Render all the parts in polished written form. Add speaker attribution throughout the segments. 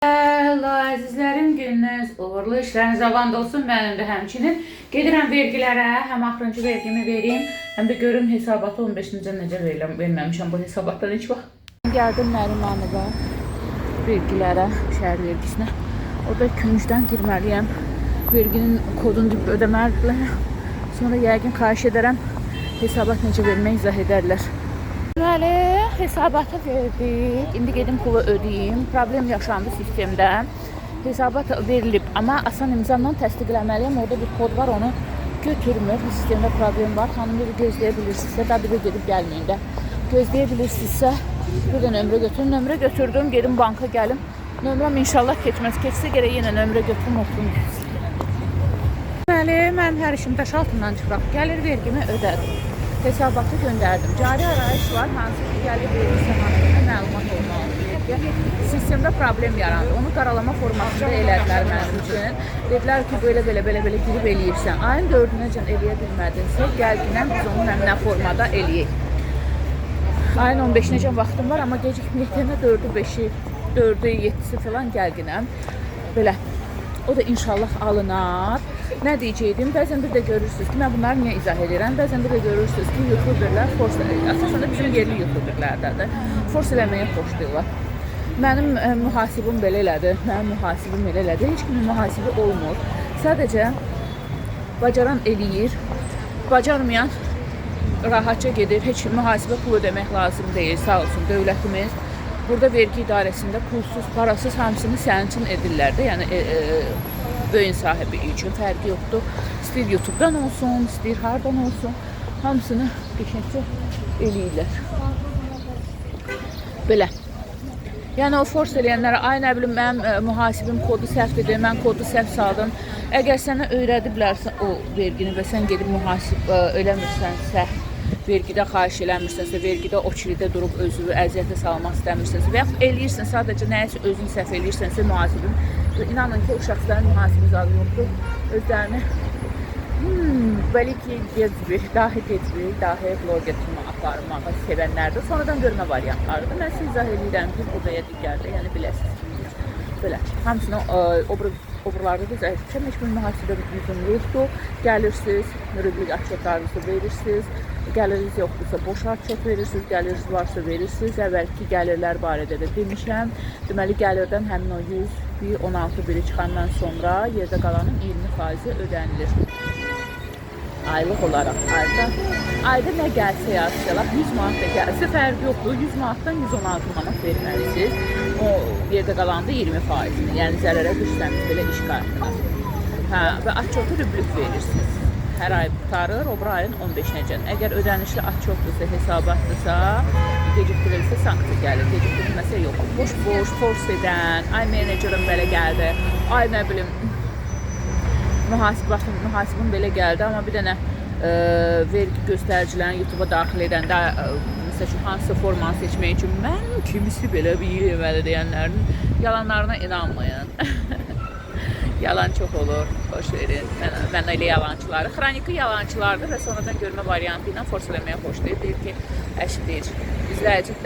Speaker 1: Hello əzizlərim, gününüz uğurlu, işləriniz avan olsun. Mənim də həmçinin gedirəm vergilərə, həm axırıncı vergimi vereyim, həm də görüm hesabatı 15-ci necə verməmişəm bu hesabatdan heç vaxt. Gəldim Nərimanova vergilərə, şəhər vergisinə. Orada küncdən girməliyəm. Verginin kodunu ödəməlidirlər. Sonra yəqin xahiş edərəm hesabat necə vermək izah edərlər. Deməli, hesabatı verdik. İndi gedim pulu ödəyim. Problem yaşandı sistemdə. Hesabat verilib, amma asan imzanla təsdiqləməliyəm. Orada bir kod var, onu götürmür. Sistemdə problem var. Xanım bir gözləyə bilirsinizsə, daha bir gedib gəlməyin də. Gözləyə bilirsinizsə, bir də nömrə götürün. Nömrə götürdüm, gedim banka gəlim. Nömrəm inşallah keçməz. Keçsə gərək yenə nömrə götürüm, oturum. Deməli, mən hər işim daş altından çıxıram. Gəlir vergimi ödədim. Hesabatı göndərdim. Cari arayış var, hansı ki gəlir verirsə haqqında məlumat olmalıdır. Sistemdə problem yarandı. Onu qaralama formasında elədilər mənim üçün. Dedilər ki, belə girib eləyirsən. Ayın 4-nəcən eləyə bilmədinsə, gəlginən biz onu həm nə formada eləyək. Ayın 15-nəcən vaxtım var, amma gecikməkdə 4-ü, 5-i, 4-ü, 7-si falan gəlginəm. Belə. O da inşallah alınar. Nə deyəcəydim? Bəzən bir də görürsünüz ki, mən bunları niyə izah edirəm? Bəzən bir də görürsünüz ki, YouTuberlər force, əsasən də bizim yerli YouTuberlərdədir. Force eləməyə xoşlayırlar. Mənim mühasibim belə elədi. Mənim mühasibim elə elədi. Heç kimin mühasibi olmur. Sadəcə bacaran eləyir. Bacarmayan rahatça gedir. Heç mühasibə pul ödəmək lazım deyil. Sağ olsun dövlətimiz. Burada vergi idarəsində pulsuz, parasız hamısını sənin üçün edirlər də. Yəni böyün sahibi üçün fərqi yoxdur. İstəyir YouTube'dan olsun, istəyir hardan olsun, hamısını qəşəngcə eləyirlər. Belə. Yəni o force eləyənlərə, ay nə bilim, mənim mühasibim kodu səhvdir, mən kodu səhv saldım. Əgər sənə öyrədiblərsə o vergini və sən gedib mühasib eləmirsənsə, vergidə xahiş eləmirsənsə, vergidə o kilidə durub özünü əziyyətə salmaq istəmirsənsə və yaxud eləyirsən, sadəcə nəyəsə özünü səhv eləyirsənsə mühasibin, inanın ki, o şəxslərin mühasibi zadı yoxdur. Özlərini belə ki, dahi dahi vloger kimi aparmağı sevənlərdir. Sonradan görmə variantlarıdır. Mən siz izah edirəm ki, buraya digərdə, yəni biləsiniz. Belə, hamısını oburlarda da zəifçəm, heç bir mühasibə yüzüm yoxdur. Gəlirsiniz, rüblik açıqlarınızı verirsiniz. Gəliriniz yoxdursa boş açıq verirsiniz, gəliriniz varsa verirsiniz. Əvvəlki gəlirlər barədə də demişəm. Deməli, gəlirdən həmin o 116 biri çıxandan sonra yerdə qalanın 20%-i ödənilir. Aylıq olaraq ayda nə gəlsə yazsalar, 100 manat da gəlsə fərqi yoxdur. 100 manatdan 116 manat verməlisiniz. O yerdə qalanda 20%-ni, yəni zərərə düşsəniz belə iş qartına. Və açıqı rüblik verirsiniz. Hər ay tutarır, o bir ayın 15-nəcən. Əgər ödənişli açıqdırsa, hesabatdırsa, gecikdirilsə sanksiya gəlir. Gecikdirilməsə yox. Boş, force edən, ay menecerim belə gəldi, ay nə bilim, mühasibim belə gəldi, amma bir dənə vergi göstəricilərini YouTube'a daxil edəndə, məsəl üçün, hansı formanı seçmək üçün mən kimisi belə bir yeməli deyənlərin yalanlarına inanmayın. Yalan çox olur, boş verin. Mən elə yalancıları, xroniki yalancılardır və sonradan görmə variantı ilə force eləməyə xoşlayır. Deyir ki, əşi deyir,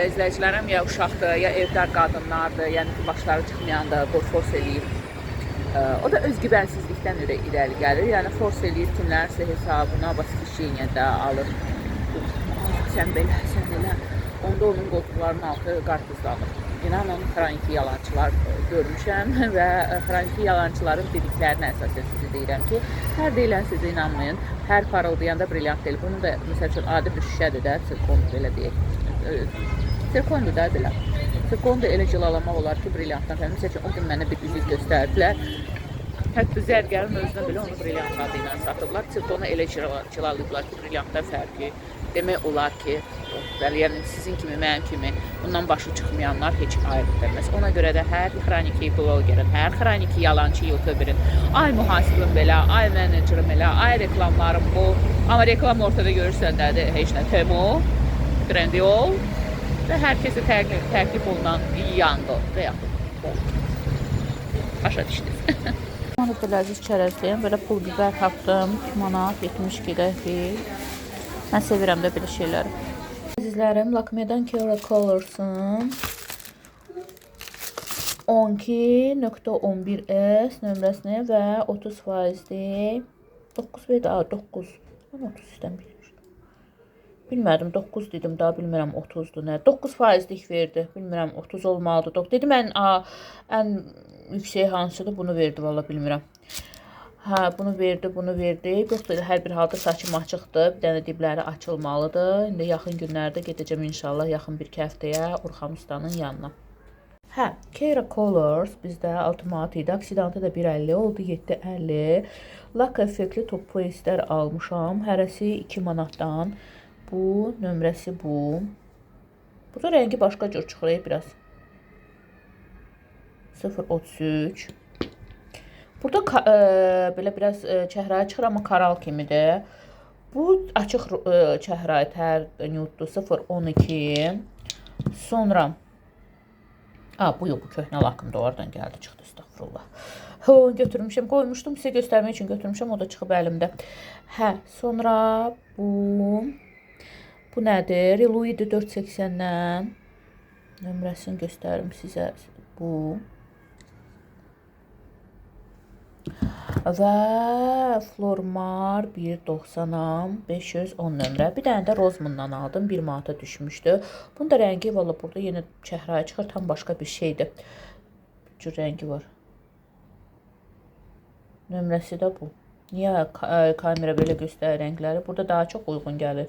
Speaker 1: izləyicilərim ya uşaqdır, ya evdar qadınlardır, yəni ki, başları çıxmayandır, force eləyir. O da öz güvənsizlikdən irəli gəlir. Yəni, force eləyir kimlərsə hesabına, basışiyyədə alır. Sən belə, sən elə. Onda onun qoltuqlarının altı qarpızlanır. İnanın, xroniki yalancılar görmüşəm və xroniki yalancıların dediklərinə əsasən sizi deyirəm ki, hər deyilən sizə inanmayın. Hər parıldayanda brilyant deyil. Bunun da, məsəl üçün, adi bir şüşədir də, sirkondur belə deyək. Sirkondur da belə. Sirkonu da elə cilalamaq olar ki, brilyantdan fərqli. Məsəl üçün, o gün mənə bir üzük göstərdilər. Hətta zərgərin özünə belə onu brilyant adı ilə satıblar. Sirkonu elə cilalayıblar ki, brilyantdan fərqli. Demək olar ki, yəni sizin kimi, mənim kimi bundan başı çıxmayanlar heç ayrı verməz. Ona görə də hər xroniki blogerin, hər xroniki yalancı YouTuberin, ay mühasibim belə, ay menecerim belə, ay reklamlarım bu. Amma reklam ortada görürsən dədir, heç nə Temo, Trendyol və hər kəsə təklif olunan Yango və yaxud başa düşdünüz. Mən də ləziz çərəzliyəm, belə pul biber tapdım, 2 manat, 72 qəpik. Mən sevirəm də belə şeyləri. Əzizlərim, Lakme'dən Kera Colors'ın 12.11S nömrəsini və 30%-dir. 9 verdi. 9. Mən 30 istəm bilmişdim. Bilmədim, 9 dedim, daha bilmirəm 30'dur nə. 9%'lik verdi. Bilmirəm 30 olmalıdır. Dedim ən yüksək hansıdır? Bunu verdi, valla bilmirəm. Hə, bunu verdi, bunu verdi. Yoxdur, hər bir halda saçım açıqdır. Bir dənə dibləri açılmalıdır. İndi yaxın günlərdə gedəcəm inşallah, yaxın bir həftəyə Orxan ustanın yanına. Hə, Kera Colors bizdə avtomat idi. Aksidantı da 1.50 oldu, 7.50. Lak effektli top polislər almışam. Hərəsi 2 manatdan. Bu, nömrəsi bu. Burada rəngi başqa cür çıxır biraz. 0.33. Burada belə biraz çəhrayı çıxır, amma karal kimidir. Bu açıq çəhrayı tər nudedur, 0.12. Sonra bu yox, bu köhnə lakımdır, oradan gəldi, çıxdı, estağfurullah. Götürmüşəm, qoymuşdum, sizə göstərmək üçün götürmüşəm, o da çıxıb əlimdə. Hə, sonra bu nədir? Reluidir 480-dən. Nömrəsini göstərim sizə, bu. Və Flormar 1.90'am, 510 nömrə. Bir dənə də Rozmandan aldım, 1 manata düşmüşdü. Bunun da rəngi, valla burada yenə çəhrayı çıxır, tam başqa bir şeydir. Bir cür rəngi var. Nömrəsi də bu. Niyə kamera belə göstərir rəngləri? Burada daha çox uyğun gəlir.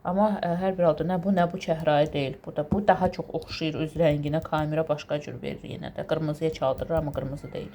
Speaker 1: Amma hər bir halda nə bu çəhrayı deyil. Bu daha çox oxşayır öz rənginə, kamera başqa cür verir yenə də. Qırmızıya çaldırır, amma qırmızı deyil.